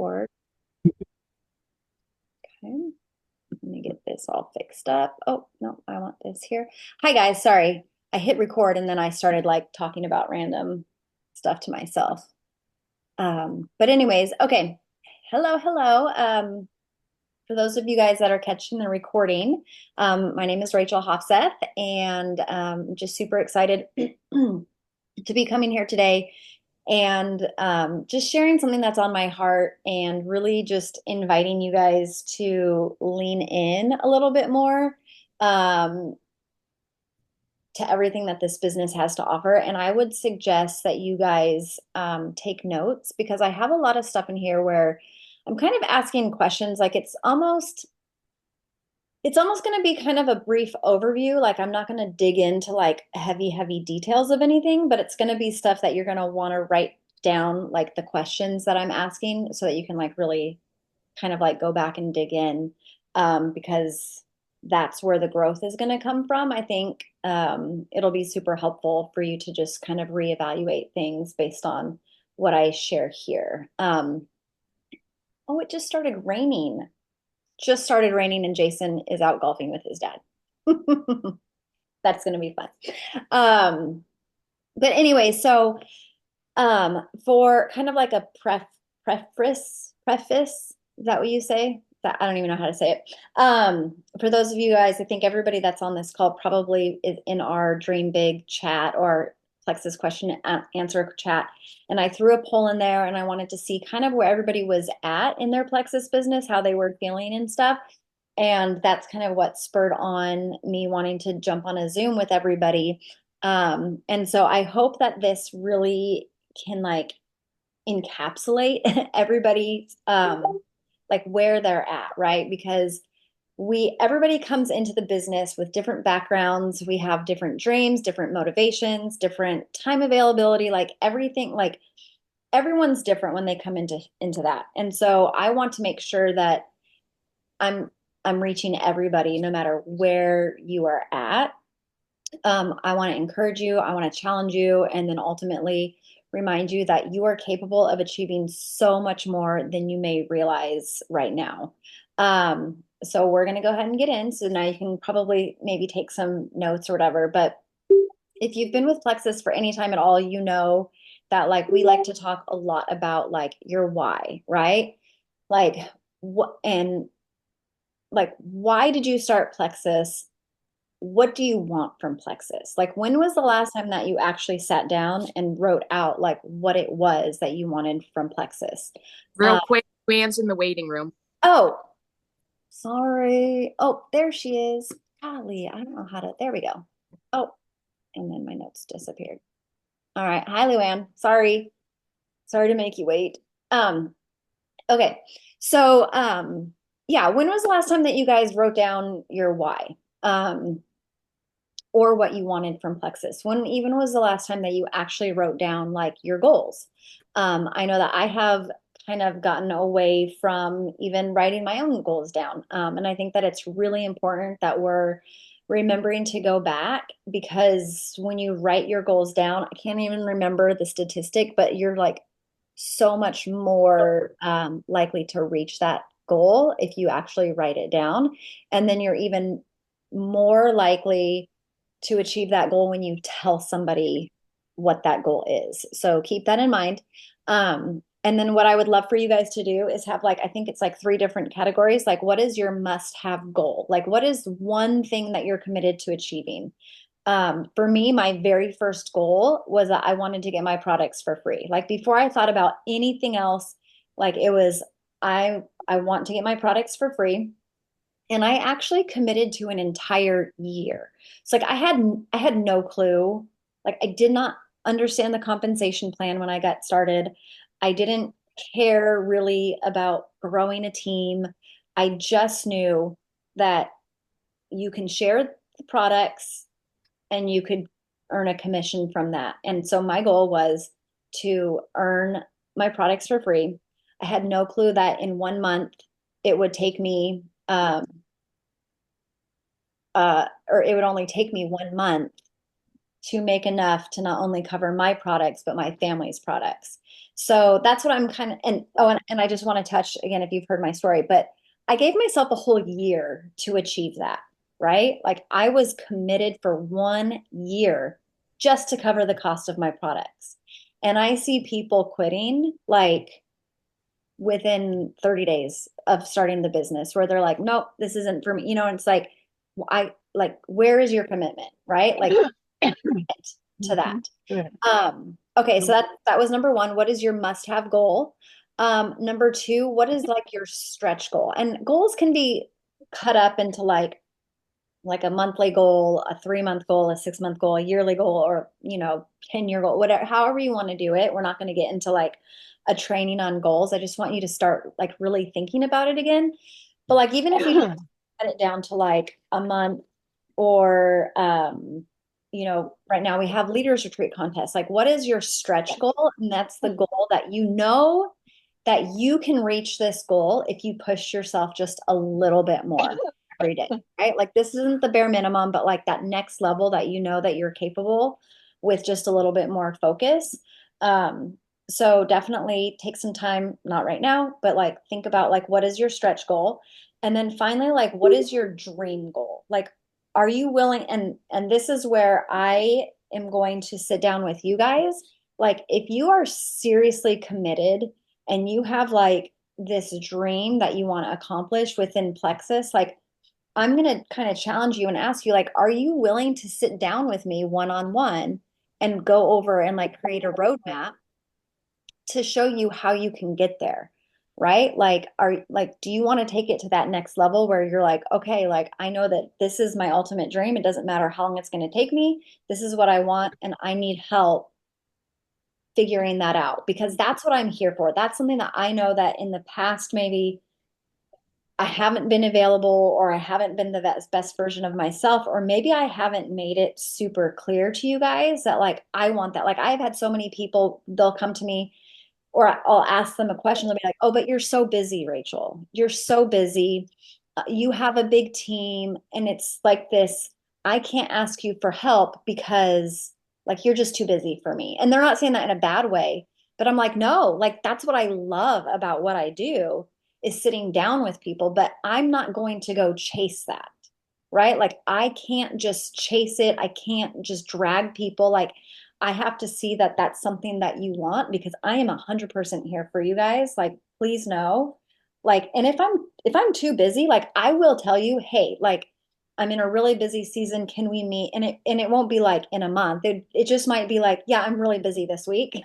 record. Okay. Let me get this all fixed up. Oh, no, I want this here. Hi guys, sorry. I hit record and then I started like talking about random stuff to myself. But anyways, okay. Hello, hello. For those of you guys that are catching the recording, my name is Rachel Hofseth, and just super excited to be coming here today and just sharing something that's on my heart and really just inviting you guys to lean in a little bit more um, to everything that this business has to offer. And I would suggest that you guys take notes because I have a lot of stuff in here where I'm kind of asking questions like it's almost going to be kind of a brief overview. Like I'm not going to dig into like heavy details of anything, but it's going to be stuff that you're going to want to write down like the questions that I'm asking so that you can like really kind of like go back and dig in because that's where the growth is going to come from. I think it'll be super helpful for you to just kind of reevaluate things based on what I share here. Oh, it just started raining. Just started raining, and Jason is out golfing with his dad. That's going to be fun. But anyway, so for kind of like a preface, is that what you say? That I don't even know how to say it. For those of you guys, I think everybody that's on this call probably is in our Dream Big chat or Plexus question answer chat. And I threw a poll in there and I wanted to see kind of where everybody was at in their Plexus business, how they were feeling and stuff. And that's kind of what spurred on me wanting to jump on a Zoom with everybody. And so I hope that this really can like encapsulate everybody like where they're at, right? Because everybody comes into the business with different backgrounds. We have different dreams, different motivations, different time availability, like everything, like everyone's different when they come into that. And so I want to make sure that I'm I'm reaching everybody no matter where you are at. I want to encourage you, I want to challenge you, and then ultimately remind you that you are capable of achieving so much more than you may realize right now. So we're going to go ahead and get in. So now you can probably maybe take some notes or whatever. But if you've been with Plexus for any time at all, you know that like we like to talk a lot about like your why, right? Like what and like why did you start Plexus? What do you want from Plexus? Like, when was the last time that you actually sat down and wrote out like what it was that you wanted from Plexus? Real Uh, quick, Luann's in the waiting room. oh, sorry. Oh, there she is. Golly, I don't know how to. There we go. Oh, and then my notes disappeared. All right. Hi, Luann. Sorry. Sorry to make you wait. Um, okay. So, yeah, when was the last time that you guys wrote down your why? Or what you wanted from Plexus? When even was the last time that you actually wrote down like your goals? I know that I have kind of gotten away from even writing my own goals down. And I think that it's really important that we're remembering to go back because when you write your goals down, I can't even remember the statistic, but you're like so much more likely to reach that goal if you actually write it down. And then you're even more likely to achieve that goal when you tell somebody what that goal is. So keep that in mind. And then what I would love for you guys to do is have like, I think it's like three different categories. Like, what is your must have goal? Like, what is one thing that you're committed to achieving? For me, my very first goal was that I wanted to get my products for free. Like before I thought about anything else, like it was, I want to get my products for free. And I actually committed to an entire year. It's like I had no clue. Like I did not understand the compensation plan when I got started. I didn't care really about growing a team. I just knew that you can share the products and you could earn a commission from that. And so my goal was to earn my products for free. I had no clue that in 1 month it would take me or it would only take me 1 month to make enough to not only cover my products, but my family's products. So that's what I'm kind of, and oh, and I just want to touch again, if you've heard my story, but I gave myself a whole year to achieve that, right? Like I was committed for 1 year just to cover the cost of my products. And I see people quitting like within 30 days of starting the business where they're like, nope, this isn't for me. And it's like, where is your commitment, right? Like to that. Mhm. Yeah. Okay, so that was number one. What is your must-have goal? Number two, what is like your stretch goal? And goals can be cut up into like a monthly goal, a 3-month goal, a 6-month goal, a yearly goal, or 10-year goal, whatever, however you want to do it. We're not going to get into like a training on goals. I just want you to start like really thinking about it again. But like even if you just cut it down to like a month or right now we have leaders retreat contests. Like what is your stretch goal? And that's the goal that that you can reach this goal if you push yourself just a little bit more every day, right? Like this isn't the bare minimum, but like that next level that you know that you're capable with just a little bit more focus. So definitely take some time, not right now, but like think about like what is your stretch goal? And then finally, like what is your dream goal? Like are you willing, and this is where I am going to sit down with you guys. Like if you are seriously committed and you have like this dream that you want to accomplish within Plexus, like I'm going to kind of challenge you and ask you, like, are you willing to sit down with me one on one and go over and like create a roadmap to show you how you can get there? Right? Like, do you want to take it to that next level where you're like, okay, like, I know that this is my ultimate dream. It doesn't matter how long it's going to take me. This is what I want, and I need help figuring that out because that's what I'm here for. That's something that I know that in the past, maybe I haven't been available or I haven't been the best version of myself, or maybe I haven't made it super clear to you guys that like I want that. Like I've had so many people, they'll come to me or I'll ask them a question. They'll be like, oh, but you're so busy, Rachel. You're so busy. You have a big team. And it's like this, I can't ask you for help because like you're just too busy for me. And they're not saying that in a bad way, but I'm like, no, like that's what I love about what I do is sitting down with people, but I'm not going to go chase that. Right? Like I can't just chase it. I can't just drag people. Like I have to see that that's something that you want because I am 100% here for you guys. Like, please know. Like, and if I'm too busy, like I will tell you, hey, like I'm in a really busy season. Can we meet? And it won't be like in a month. It just might be like, yeah, I'm really busy this week.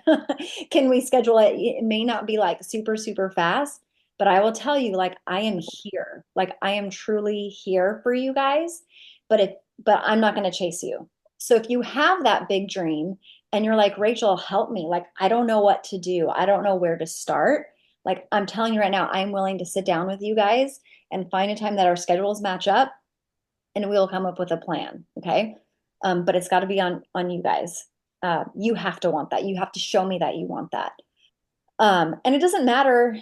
Can we schedule it? It may not be like super, super fast, but I will tell you, like, I am here. Like I am truly here for you guys. But I'm not going to chase you. So if you have that big dream and you're like, Rachel, help me. Like, I don't know what to do. I don't know where to start. Like, I'm telling you right now, I'm willing to sit down with you guys and find a time that our schedules match up and we'll come up with a plan. Okay. But it's got to be on you guys. You have to want that. You have to show me that you want that. And it doesn't matter,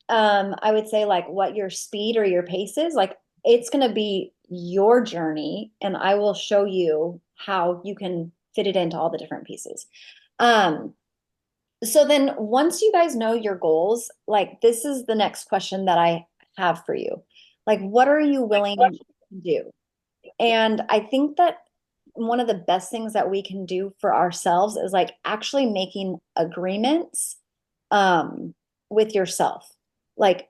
I would say like what your speed or your pace is. Like, it's going to be your journey, and I will show you how you can fit it into all the different pieces. Um, so then once you guys know your goals, like this is the next question that I have for you. Like, what are you willing to do? And I think that one of the best things that we can do for ourselves is like actually making agreements with yourself. Like,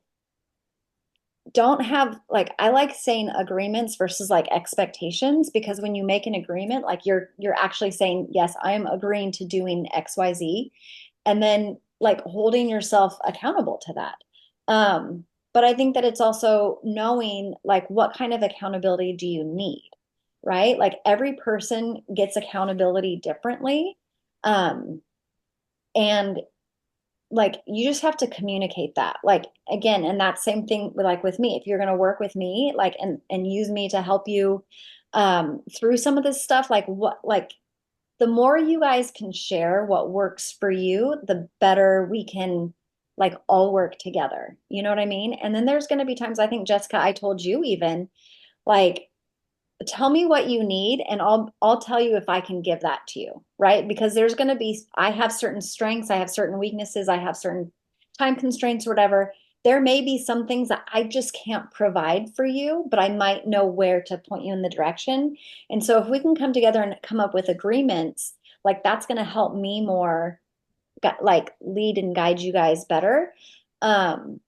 don't have like I like saying agreements versus like expectations because when you make an agreement, like you're actually saying, yes, I am agreeing to doing XYZ, and then like holding yourself accountable to that. Um, but I think that it's also knowing like what kind of accountability do you need, right? Like every person gets accountability differently. Um, and like you just have to communicate that like again, and that same thing like with me, if you're going to work with me like and use me to help you through some of this stuff, like what like the more you guys can share what works for you, the better we can like all work together, you know what I mean? And then there's going to be times, I think, Jessica, I told you even like tell me what you need and I'll tell you if I can give that to you, right? Because there's going to be I have certain strengths, I have certain weaknesses, I have certain time constraints or whatever. There may be some things that I just can't provide for you, but I might know where to point you in the direction. And so if we can come together and come up with agreements, like that's going to help me more like lead and guide you guys better. Um,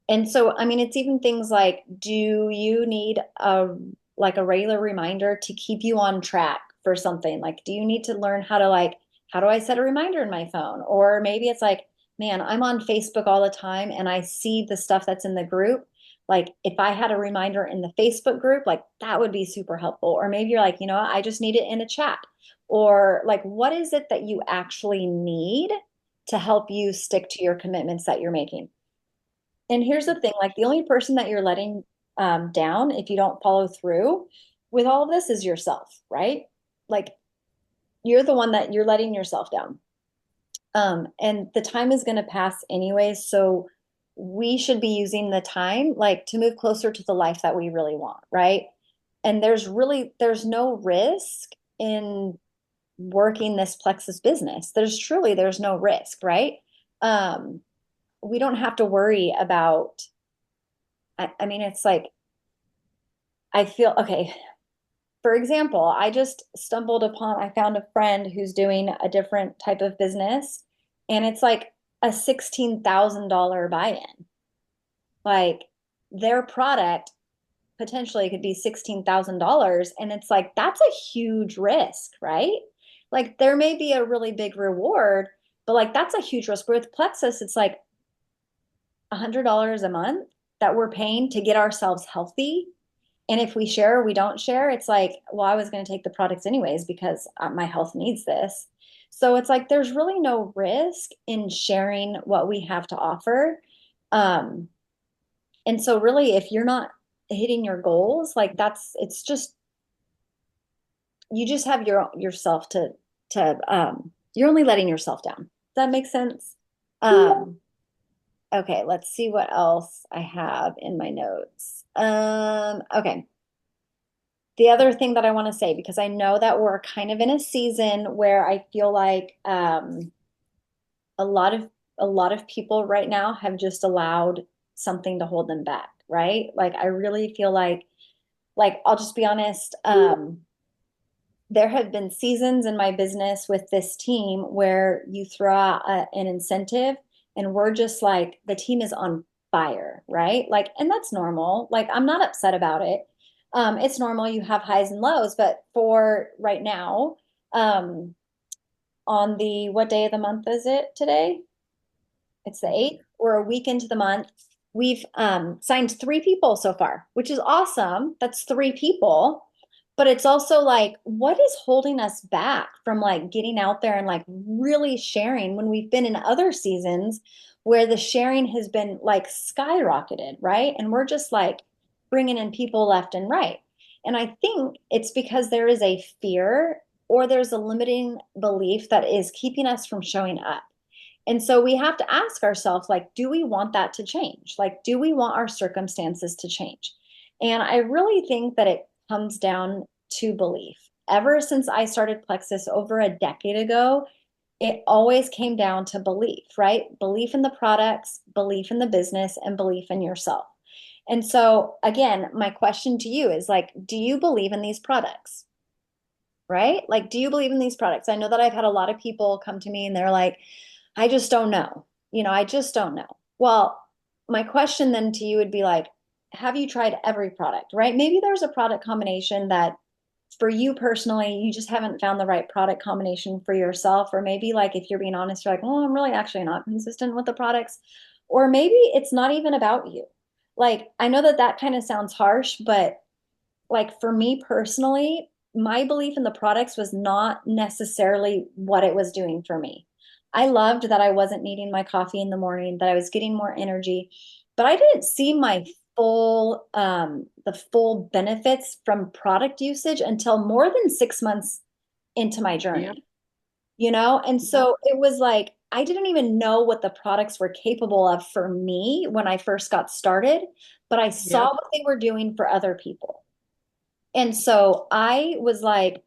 and so, I mean, it's even things like, do you need a like a regular reminder to keep you on track for something? Like, do you need to learn how to like, how do I set a reminder in my phone? Or maybe it's like, man, I'm on Facebook all the time and I see the stuff that's in the group. Like, if I had a reminder in the Facebook group, like that would be super helpful. Or maybe you're like, you know what, I just need it in a chat. Or like, what is it that you actually need to help you stick to your commitments that you're making? And here's the thing, like the only person that you're letting down if you don't follow through with all of this is yourself, right? Like you're the one that you're letting yourself down. And the time is going to pass anyways, so we should be using the time like to move closer to the life that we really want, right? And there's no risk in working this Plexus business. There's no risk, right? Um, we don't have to worry about I mean, it's like, I feel okay. For example, I found a friend who's doing a different type of business, and it's like a $16,000 buy-in. Like their product potentially could be $16,000. And it's like, that's a huge risk, right? Like there may be a really big reward, but like that's a huge risk. With Plexus, it's like $100 a month that we're paying to get ourselves healthy. And if we share or we don't share, it's like, well, I was going to take the products anyways because my health needs this. So it's like there's really no risk in sharing what we have to offer. Um, and so really, if you're not hitting your goals, like it's just you just have yourself to you're only letting yourself down. Does that make sense? Um, okay, let's see what else I have in my notes. Okay. The other thing that I want to say, because I know that we're kind of in a season where I feel like a lot of a lot of people right now have just allowed something to hold them back, right? Like I really feel like I'll just be honest, there have been seasons in my business with this team where you throw out an incentive and we're just like the team is on fire, right? Like, and that's normal. Like, I'm not upset about it. It's normal. You have highs and lows, but for right now, um, on the what day of the month is it today? It's the 8th. We're a week into the month. We've signed 3 people so far, which is awesome. That's 3 people. But it's also like, what is holding us back from like getting out there and like really sharing when we've been in other seasons where the sharing has been like skyrocketed, right? And we're just like bringing in people left and right. And I think it's because there is a fear or there's a limiting belief that is keeping us from showing up. And so we have to ask ourselves, like, do we want that to change? Like, do we want our circumstances to change? And I really think that it comes down to belief. Ever since I started Plexus over a decade ago, it always came down to belief, right? Belief in the products, belief in the business, and belief in yourself. And so, again, my question to you is like, do you believe in these products? Right? Like, do you believe in these products? I know that I've had a lot of people come to me and they're like, I just don't know. I just don't know. Well, my question then to you would be like, have you tried every product, right? Maybe there's a product combination that for you personally, you just haven't found the right product combination for yourself. Or maybe like if you're being honest, you're like, well, I'm really actually not consistent with the products. Or maybe it's not even about you. Like, I know that that kind of sounds harsh, but like for me personally, my belief in the products was not necessarily what it was doing for me. I loved that I wasn't needing my coffee in the morning, that I was getting more energy, but I didn't see my the full benefits from product usage until more than 6 months into my Yeah. journey, And Yeah. so it was like, I didn't even know what the products were capable of for me when I first got started, but I saw Yep. what they were doing for other people. And so I was like,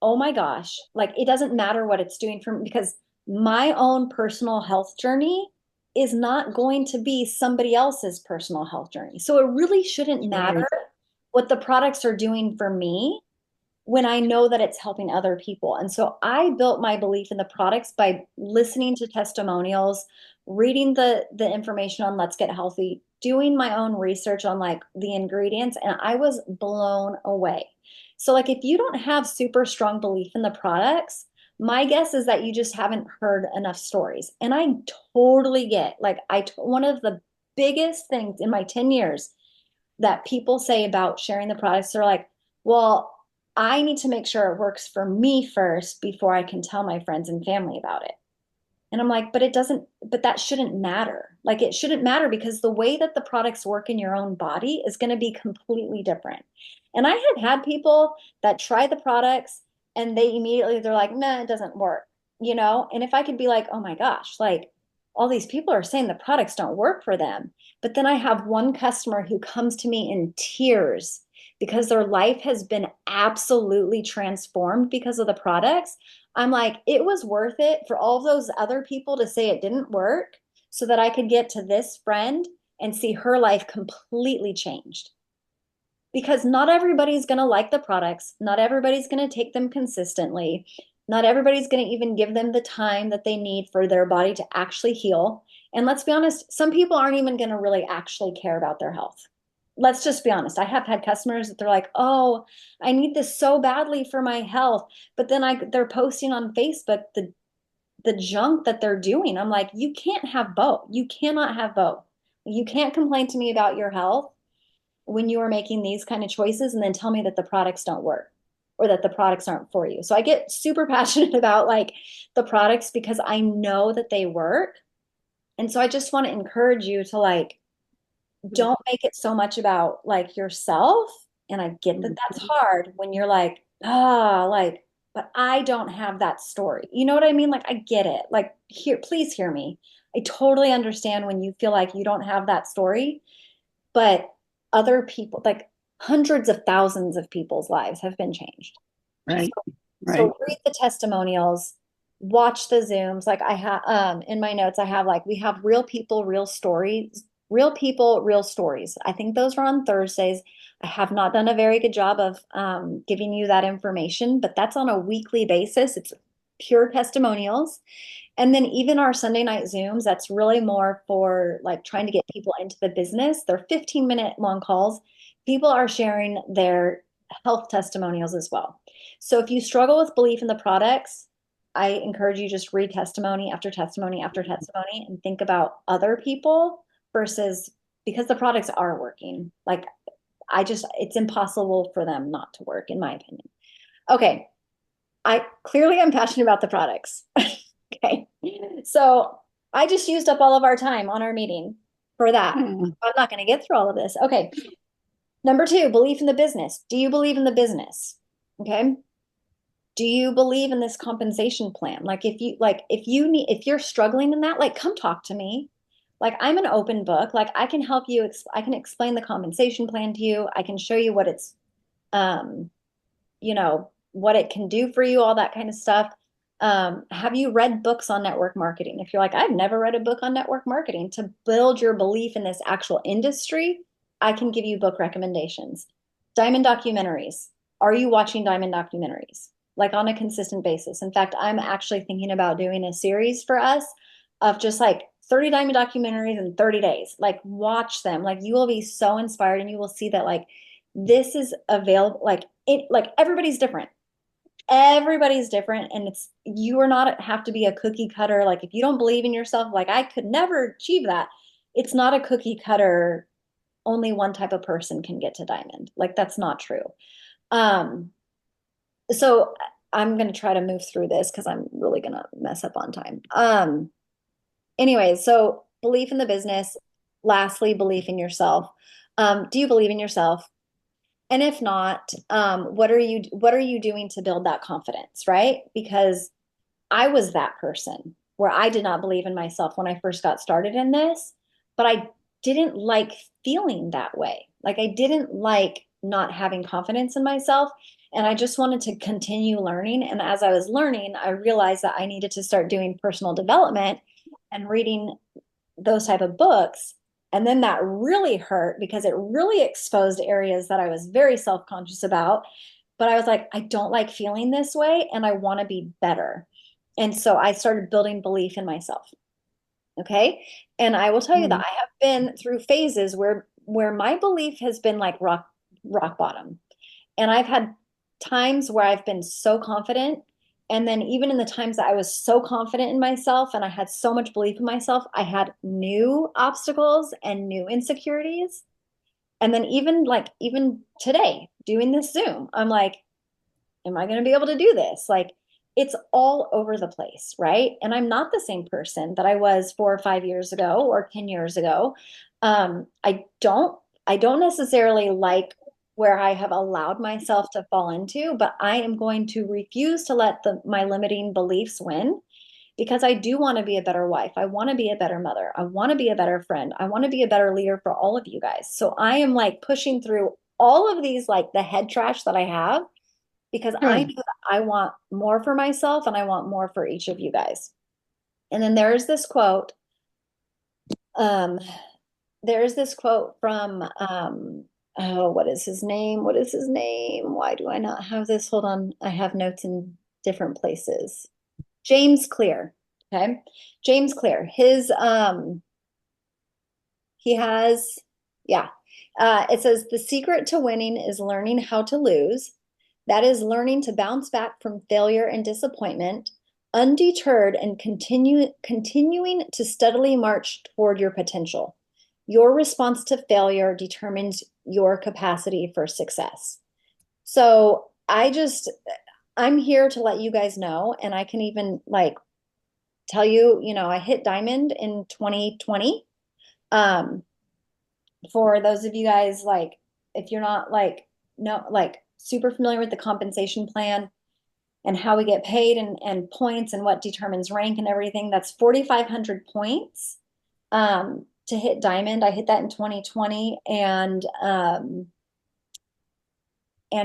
oh my gosh, like it doesn't matter what it's doing for me because my own personal health journey is not going to be somebody else's personal health journey. So it really shouldn't matter Right. what the products are doing for me when I know that it's helping other people. And so I built my belief in the products by listening to testimonials, reading the information on Let's Get Healthy, doing my own research on like the ingredients, and I was blown away. So like if you don't have super strong belief in the products, my guess is that you just haven't heard enough stories. And I totally get like one of the biggest things in my 10 years that people say about sharing the products, they're like, well, I need to make sure it works for me first before I can tell my friends and family about it. And I'm like, but it doesn't, but that shouldn't matter. Like it shouldn't matter because the way that the products work in your own body is going to be completely different. And I have had people that try the products and they immediately they're like, nah, it doesn't work, you know? And if I could be like, oh my gosh, like all these people are saying the products don't work for them. But then I have one customer who comes to me in tears because their life has been absolutely transformed because of the products. I'm like, it was worth it for all those other people to say it didn't work so that I could get to this friend and see her life completely changed. Because not everybody's going to like the products, not everybody's going to take them consistently, not everybody's going to even give them the time that they need for their body to actually heal. And let's be honest, some people aren't even going to really actually care about their health. Let's just be honest. I have had customers that they're like, "Oh, I need this so badly for my health." But then they're posting on Facebook the junk that they're doing. I'm like, "You can't have both. You cannot have both. You can't complain to me about your health when you are making these kind of choices and then tell me that the products don't work or that the products aren't for you." So I get super passionate about like the products because I know that they work. And so I just want to encourage you to like don't make it so much about like yourself. And I get that that's Mhm. hard when you're like, like, but I don't have that story. You know what I mean? Like, I get it. Like, here, please hear me. I totally understand when you feel like you don't have that story, but other people, like hundreds of thousands of people's lives have been changed. So, Right. Right. so read the testimonials, watch the Zooms. Like I have in my notes, I have like we have real people, real stories, real people, real stories. I think those are on Thursdays. I have not done a very good job of giving you that information, but that's on a weekly basis. It's pure testimonials. And then even our Sunday night Zooms, that's really more for like trying to get people into the business. They're 15-minute long calls. People are sharing their health testimonials as well. So if you struggle with belief in the products, I encourage you just read testimony after testimony after testimony and think about other people versus because the products are working. Like it's impossible for them not to work, in my opinion. Okay. I clearly am passionate about the products. Okay. So I just used up all of our time on our meeting for that. Mm. I'm not going to get through all of this. Okay. Number two, belief in the business. Do you believe in the business? Okay. Do you believe in this compensation plan? Like if you're struggling in that, like come talk to me. Like I'm an open book. Like I can help you. I can explain the compensation plan to you. I can show you what it's um what it can do for you, all that kind of stuff. Have you read books on network marketing? If you're like, I've never read a book on network marketing to build your belief in this actual industry, I can give you book recommendations. Diamond documentaries. Are you watching diamond documentaries? Like on a consistent basis. In fact, I'm actually thinking about doing a series for us of just like 30 diamond documentaries in 30 days. Like watch them. Like you will be so inspired and you will see that like this is available like everybody's different and it's you are not have to be a cookie cutter like if you don't believe in yourself like I could never achieve that. It's not a cookie cutter, only one type of person can get to diamond. Like that's not true. um so I'm going to try to move through this because I'm really going to mess up on time. Anyways, so belief in the business. Lastly, belief in yourself. Do you believe in yourself? And if not, what are you doing to build that confidence, right? Because I was that person where I did not believe in myself when I first got started in this, but I didn't like feeling that way. Like I didn't like not having confidence in myself. And I just wanted to continue learning. And as I was learning, I realized that I needed to start doing personal development and reading those type of books. And then that really hurt because it really exposed areas that I was very self-conscious about. But I was like, I don't like feeling this way and I want to be better. And so I started building belief in myself. Okay. And I will tell you that Mm. I have been through phases where my belief has been like rock bottom. And I've had times where I've been so confident. And then even in the times that I was so confident in myself and I had so much belief in myself, I had new obstacles and new insecurities. And then even today, doing this Zoom, I'm like, am I going to be able to do this? Like it's all over the place, right? And I'm not the same person that I was 4 or 5 years ago or 10 years ago. Um, I don't, I don't necessarily like where I have allowed myself to fall into, but I am going to refuse to let my limiting beliefs win because I do want to be a better wife. I want to be a better mother. I want to be a better friend. I want to be a better leader for all of you guys. So I am like pushing through all of these, like the head trash that I have because I Good. know that I want more for myself and I want more for each of you guys. And then there's this quote. Um, there's this quote from oh, what is his name? What is his name? Why do I not have this? Hold on. I have notes in different places. James Clear. Okay. James Clear. He has, yeah. It says the secret to winning is learning how to lose. That is learning to bounce back from failure and disappointment, undeterred and continuing to steadily march toward your potential. Your response to failure determines your capacity for success. So I'm here to let you guys know, and I can even like tell you, I hit diamond in 2020. Um, for those of you guys like if you're not like no like super familiar with the compensation plan and how we get paid and points and what determines rank and everything, that's 4,500 points to hit diamond. I hit that in 2020 and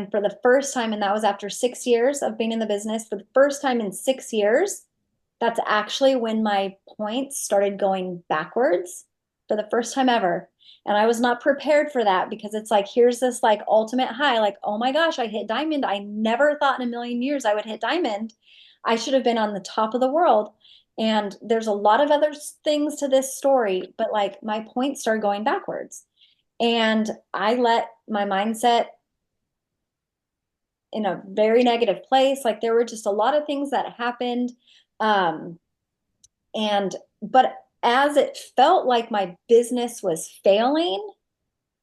for the first time, and that was after 6 years of being in the business, for the first time in 6 years, that's actually when my points started going backwards for the first time ever. And I was not prepared for that because it's like, here's this like ultimate high, like, oh my gosh, I hit diamond. I never thought in a million years I would hit diamond. I should have been on the top of the world. And there's a lot of other things to this story, but like my points started going backwards. And I let my mindset in a very negative place. Like there were just a lot of things that happened. Um, but as it felt like my business was failing,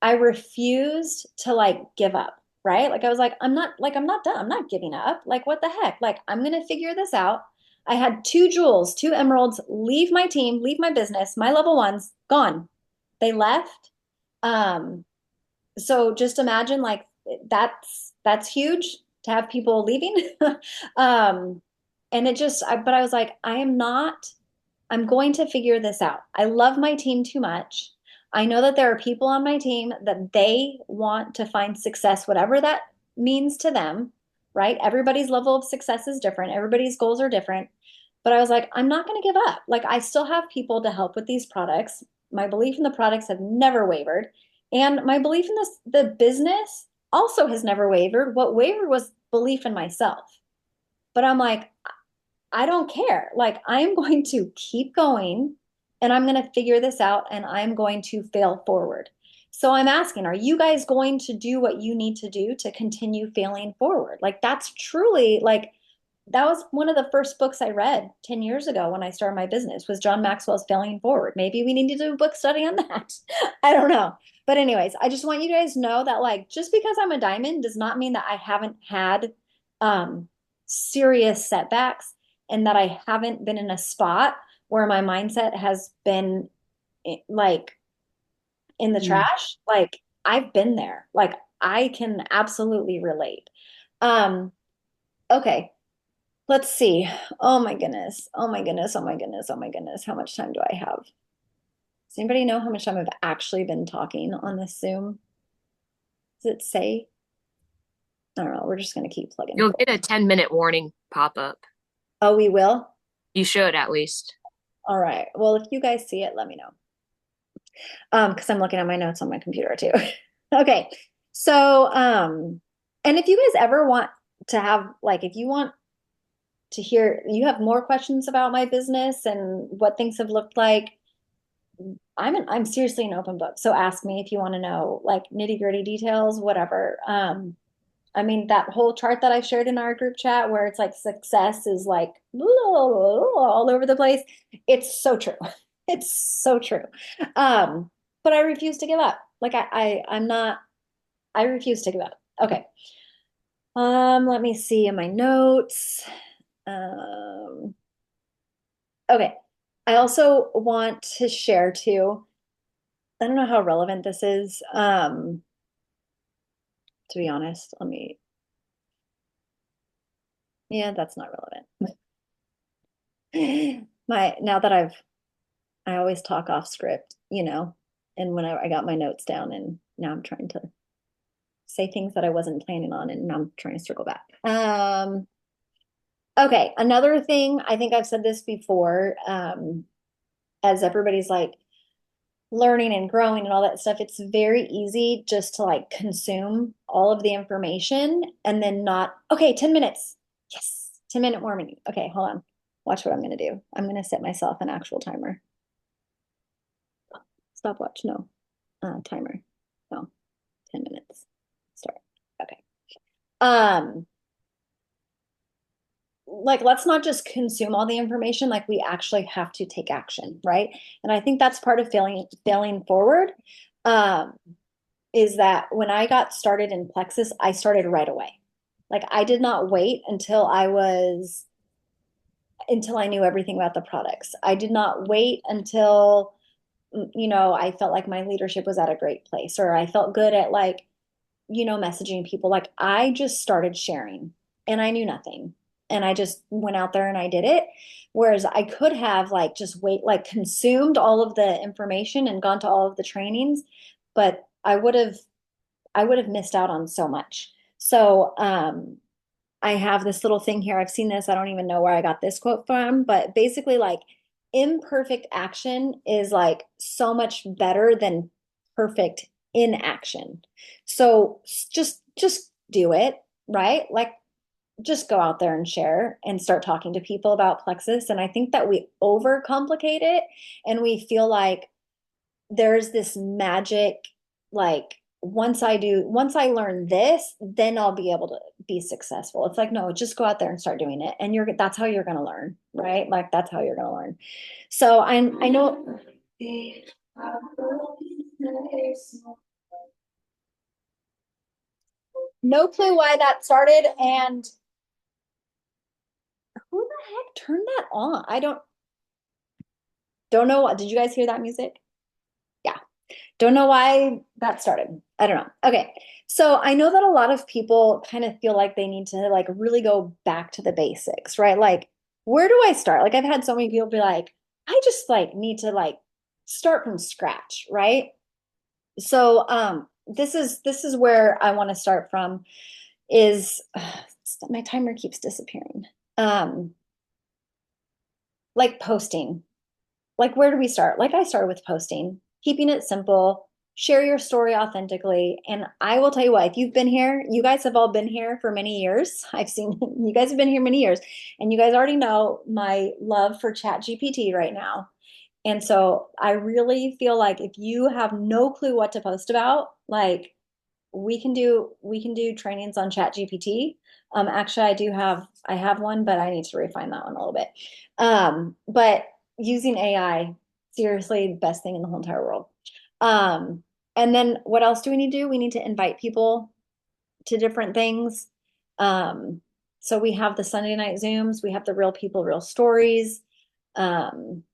I refused to like give up, right? Like I was like, I'm not done. I'm not giving up. Like, what the heck? Like, I'm gonna figure this out. I had two jewels, two emeralds, leave my team, leave my business, my level ones, gone. They left. Um, so just imagine like that's huge to have people leaving. um, and but I was like, I'm going to figure this out. I love my team too much. I know that there are people on my team that they want to find success, whatever that means to them, right? Everybody's level of success is different. Everybody's goals are different. But I was like, I'm not going to give up. Like, I still have people to help with these products. My belief in the products have never wavered. And my belief in the business also has never wavered. What wavered was belief in myself. But I'm like, I don't care. Like, I am going to keep going and I'm going to figure this out and I'm going to fail forward. So I'm asking, are you guys going to do what you need to do to continue failing forward? Like, that's truly like, that was one of the first books I read 10 years ago when I started my business was John Maxwell's Failing Forward. Maybe we need to do a book study on that. I don't know. But anyways, I just want you guys to know that like just because I'm a diamond does not mean that I haven't had um serious setbacks and that I haven't been in a spot where my mindset has been like in the Mm. trash. Like I've been there. Like I can absolutely relate. Um, okay, let's see. Oh my goodness. Oh my goodness. Oh my goodness. Oh my goodness. How much time do I have? Does anybody know how much time I've actually been talking on this Zoom? Does it say? I don't know. We're just gonna keep plugging You'll get forward. a 10-minute warning pop up. Oh, we will? You should at least. All right. Well, if you guys see it, let me know. Because I'm looking at my notes on my computer too. Okay. So, and if you guys ever want to have, like, if you want to hear, you have more questions about my business and what things have looked like, I'm seriously an open book. So ask me if you want to know like nitty-gritty details, whatever. I mean, that whole chart that I shared in our group chat where it's like success is like all over the place. It's so true. It's so true. But I refuse to give up. Like I'm not, I refuse to give up. Okay. Let me see in my notes. Um, okay. I also want to share too. I don't know how relevant this is. To be honest, yeah, that's not relevant. My, now that I always talk off script, and when I got my notes down and now I'm trying to say things that I wasn't planning on and now I'm trying to circle back. Okay, another thing, I think I've said this before, as everybody's like learning and growing and all that stuff, it's very easy just to like consume all of the information and then not, okay, 10 minutes. Yes, 10-minute warming. Okay, hold on. Watch what I'm going to do. I'm going to set myself an actual timer. Stopwatch, no. Timer. No, 10 minutes. Start. Okay. Um, like let's not just consume all the information, like we actually have to take action, right? And I think that's part of failing forward. Um, is that when I got started in Plexus, I started right away. Like I did not wait until I knew everything about the products. I did not wait until I felt like my leadership was at a great place or I felt good at like, messaging people. Like I just started sharing and I knew nothing. And I just went out there and I did it. Whereas I could have like just like consumed all of the information and gone to all of the trainings, but I would have missed out on so much. So I have this little thing here. I've seen this. I don't even know where I got this quote from, but basically, like, imperfect action is like so much better than perfect inaction. So just do it, right? Like, just go out there and share and start talking to people about Plexus. And I think that we overcomplicate it and we feel like there's this magic, like once I learn this, then I'll be able to be successful. It's like, no, just go out there and start doing it. And that's how you're going to learn, right? Like that's how you're going to learn. So I know no clue why that started and who the heck turned that on? I don't know what, did you guys hear that music? Yeah. Don't know why that started. I don't know. Okay. So I know that a lot of people kind of feel like they need to like really go back to the basics, right? Like, where do I start? Like I've had so many people be like, I just like need to like start from scratch, right? So this is where I want to start from is my timer keeps disappearing. Um like posting. Like, where do we start? Like, I started with posting, keeping it simple, share your story authentically. And I will tell you what, if you've been here, you guys have all been here for many years. I've seen you guys have been here many years, and you guys already know my love for Chat GPT right now. And so I really feel like if you have no clue what to post about, like we can do trainings on Chat GPT. Actually, I have one, but I need to refine that one a little bit. But using AI, seriously, best thing in the whole entire world. Um, and then what else do we need to do? We need to invite people to different things. Um, so we have the Sunday night Zooms, we have the real people, real stories. Um,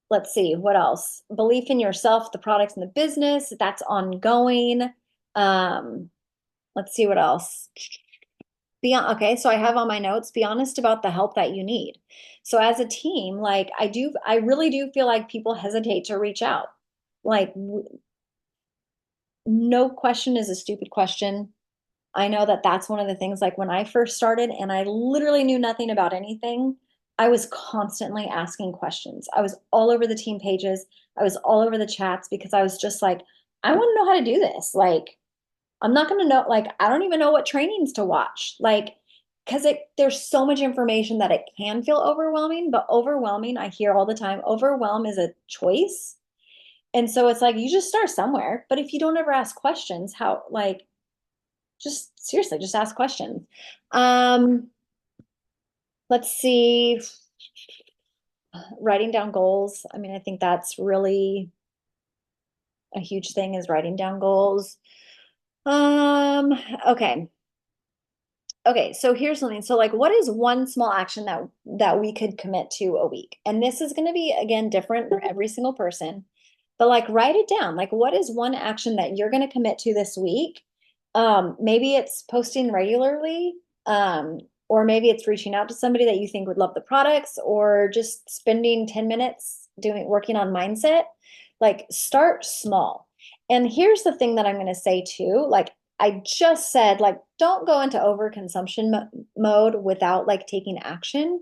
let's see, what else? Belief in yourself, the products and the business, that's ongoing. Um, let's see what else. Okay, so I have on my notes, be honest about the help that you need. So as a team, like I really do feel like people hesitate to reach out. Like no question is a stupid question. I know that that's one of the things, like when I first started and I literally knew nothing about anything, I was constantly asking questions. I was all over the team pages. I was all over the chats because I was just like, I want to know how to do this. Like, I'm not going to know, like, I don't even know what trainings to watch. Like, because there's so much information that it can feel overwhelming, but overwhelming, I hear all the time, overwhelm is a choice. And so it's like you just start somewhere. But if you don't ever ask questions, how, like, just seriously, just ask questions. Um, let's see, writing down goals. I mean, I think that's really a huge thing is writing down goals. Um, okay. Okay, so here's something. So like what is one small action that we could commit to a week? And this is going to be again different for every single person. But like write it down. Like what is one action that you're going to commit to this week? Maybe it's posting regularly, or maybe it's reaching out to somebody that you think would love the products, or just spending 10 minutes working on mindset. Like start small. And here's the thing that I'm going to say too, like I just said, like, don't go into overconsumption mode without like taking action.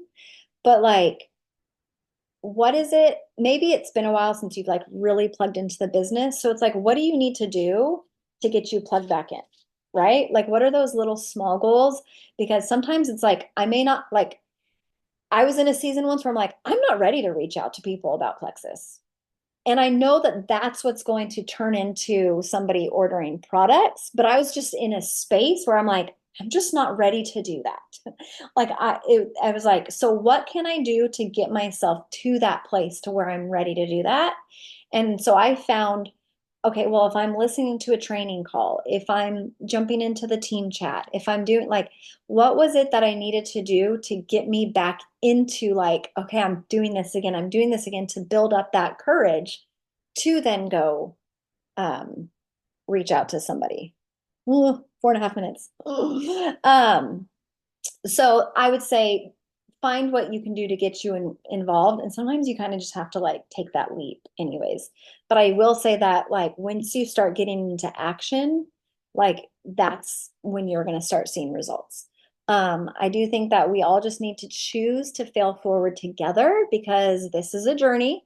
But like, what is it? Maybe it's been a while since you've like really plugged into the business. So it's like, what do you need to do to get you plugged back in? Right? Like, what are those little small goals? Because sometimes it's like, I may not like, I was in a season once where I'm like, I'm not ready to reach out to people about Plexus. And I know that that's what's going to turn into somebody ordering products, but I was just in a space where I'm like, I'm just not ready to do that. Like I was like, so what can I do to get myself to that place to where I'm ready to do that? And so I found, okay, well, if I'm listening to a training call, if I'm jumping into the team chat, if I'm doing like, what was it that I needed to do to get me back into like, okay, I'm doing this again, I'm doing this again to build up that courage to then go um, reach out to somebody. Ooh, 4.5 minutes. Um, so I would say find what you can do to get you involved. And sometimes you kind of just have to like take that leap anyways. But I will say that like once you start getting into action, like that's when you're going to start seeing results. I do think that we all just need to choose to fail forward together because this is a journey.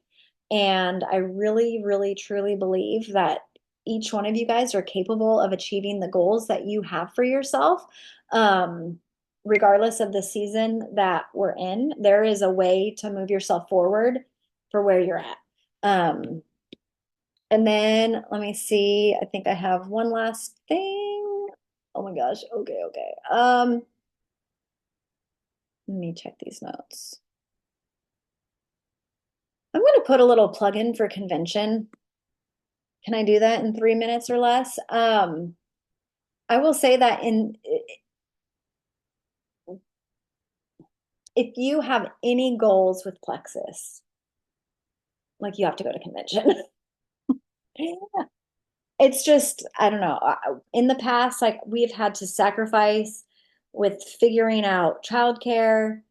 And I really, really, truly believe that each one of you guys are capable of achieving the goals that you have for yourself. Um, Regardless of the season that we're in, there is a way to move yourself forward for where you're at. Um, and then let me see. I think I have one last thing. Oh my gosh. Okay, okay. Let me check these notes. I'm going to put a little plug in for convention. Can I do that in 3 minutes or less? I will say that if you have any goals with Plexus, like you have to go to convention. It's just, I don't know. In the past, like we've had to sacrifice with figuring out childcare.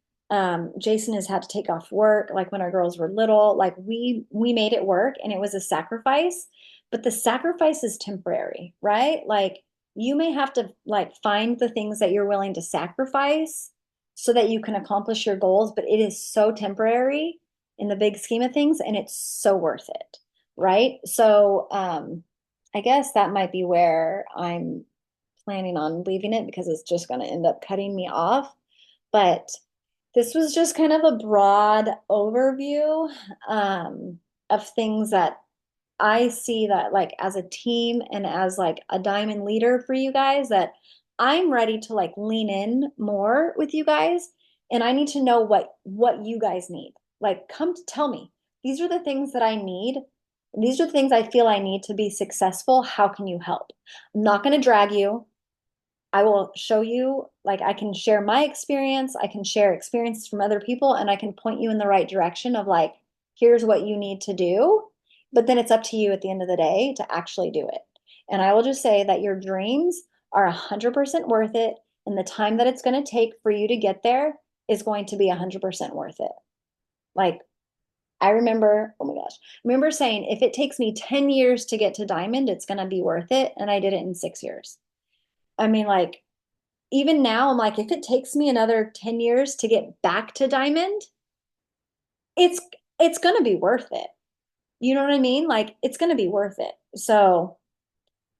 Jason has had to take off work, like when our girls were little. Like we made it work, and it was a sacrifice. But the sacrifice is temporary, right? Like you may have to like find the things that you're willing to sacrifice so that you can accomplish your goals. But it is so temporary in the big scheme of things, and it's so worth it, right? So, I guess that might be where I'm planning on leaving it because it's just going to end up cutting me off. But this was just kind of a broad overview of things that I see that like as a team and as like a diamond leader for you guys that I'm ready to like lean in more with you guys and I need to know what you guys need. Like come to tell me. These are the things that I need. These are the things I feel I need to be successful. How can you help? I'm not going to drag you. I will show you, like, I can share my experience, I can share experiences from other people, and I can point you in the right direction of, like, here's what you need to do. But then it's up to you at the end of the day to actually do it. And I will just say that your dreams are 100% worth it, and the time that it's going to take for you to get there is going to be 100% worth it. Like, I remember, oh my gosh, I remember saying if it takes me 10 years to get to diamond, it's going to be worth it. And I did it in 6 years. I mean, like, even now, I'm like, if it takes me another 10 years to get back to diamond, it's it's going to be worth it. You know what I mean? Like, it's going to be worth it. So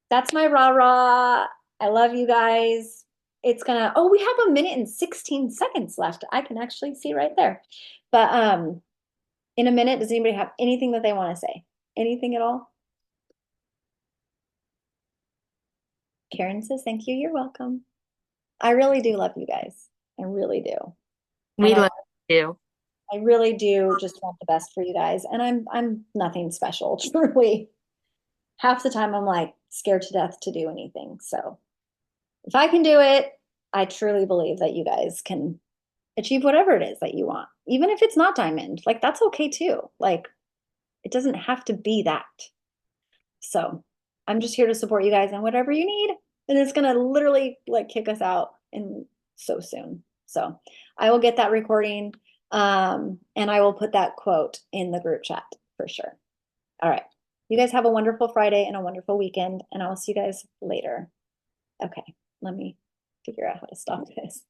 that's my rah rah. I love you guys. It's gonna, oh, we have a minute and 16 seconds left. I can actually see right there. But in a minute, does anybody have anything that they want to say? Anything at all? Karen says, thank you. You're welcome. I really do love you guys. I really do. And We love you. I really do just want the best for you guys. And I'm nothing special, truly. Half the time I'm like scared to death to do anything. So if I can do it, I truly believe that you guys can achieve whatever it is that you want. Even if it's not diamond, like that's okay too. Like it doesn't have to be that. So I'm just here to support you guys in whatever you need. And it's gonna literally like kick us out in so soon. So I will get that recording and I will put that quote in the group chat for sure. All right. You guys have a wonderful Friday and a wonderful weekend, and I will see you guys later. Okay, let me figure out how to stop this.